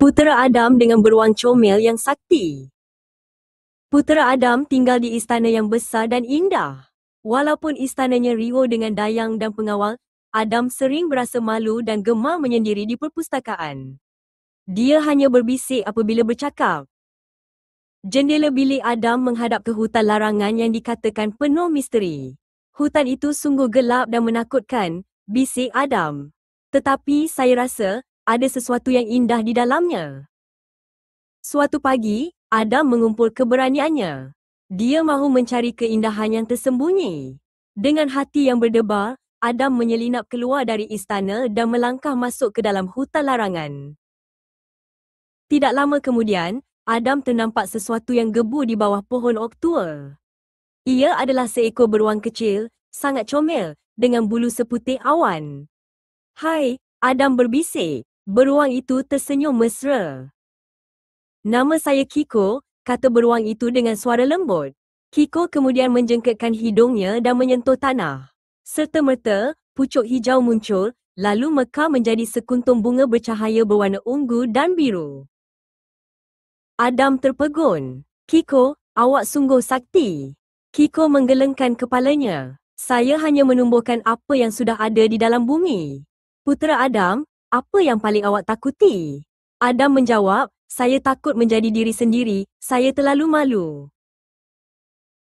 Putera Adam dengan beruang comel yang sakti. Putera Adam tinggal di istana yang besar dan indah. Walaupun istananya riuh dengan dayang dan pengawal, Adam sering berasa malu dan gemar menyendiri di perpustakaan. Dia hanya berbisik apabila bercakap. Jendela bilik Adam menghadap ke hutan larangan yang dikatakan penuh misteri. Hutan itu sungguh gelap dan menakutkan, bisik Adam. Tetapi saya rasa, ada sesuatu yang indah di dalamnya. Suatu pagi, Adam mengumpul keberaniannya. Dia mahu mencari keindahan yang tersembunyi. Dengan hati yang berdebar, Adam menyelinap keluar dari istana dan melangkah masuk ke dalam hutan larangan. Tidak lama kemudian, Adam ternampak sesuatu yang gebu di bawah pohon ok tua. Ia adalah seekor beruang kecil, sangat comel, dengan bulu seputih awan. "Hai," Adam berbisik. Beruang itu tersenyum mesra. "Nama saya Kiko," kata beruang itu dengan suara lembut. Kiko kemudian menjengketkan hidungnya dan menyentuh tanah. Serta-merta, pucuk hijau muncul, lalu mekar menjadi sekuntum bunga bercahaya berwarna ungu dan biru. Adam terpegun. "Kiko, awak sungguh sakti." Kiko menggelengkan kepalanya. "Saya hanya menumbuhkan apa yang sudah ada di dalam bumi." "Putera Adam, apa yang paling awak takuti?" Adam menjawab, "Saya takut menjadi diri sendiri, saya terlalu malu."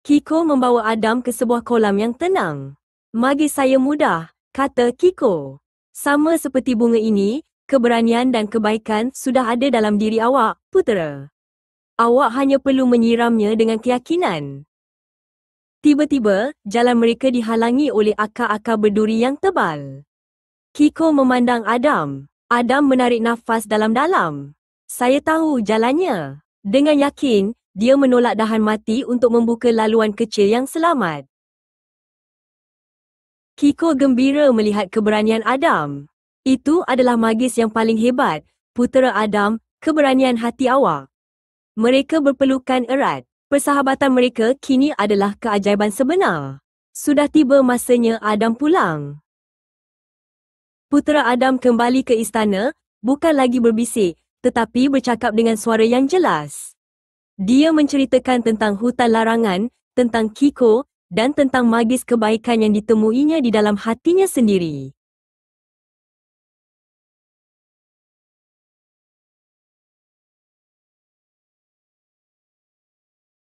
Kiko membawa Adam ke sebuah kolam yang tenang. "Magis saya mudah," kata Kiko. "Sama seperti bunga ini, keberanian dan kebaikan sudah ada dalam diri awak, putera. Awak hanya perlu menyiramnya dengan keyakinan." Tiba-tiba, jalan mereka dihalangi oleh akar-akar berduri yang tebal. Kiko memandang Adam. Adam menarik nafas dalam-dalam. "Saya tahu jalannya." Dengan yakin, dia menolak dahan mati untuk membuka laluan kecil yang selamat. Kiko gembira melihat keberanian Adam. "Itu adalah magis yang paling hebat, putera Adam, keberanian hati awak." Mereka berpelukan erat. Persahabatan mereka kini adalah keajaiban sebenar. Sudah tiba masanya Adam pulang. Putera Adam kembali ke istana, bukan lagi berbisik, tetapi bercakap dengan suara yang jelas. Dia menceritakan tentang hutan larangan, tentang Kiko, dan tentang magis kebaikan yang ditemuinya di dalam hatinya sendiri.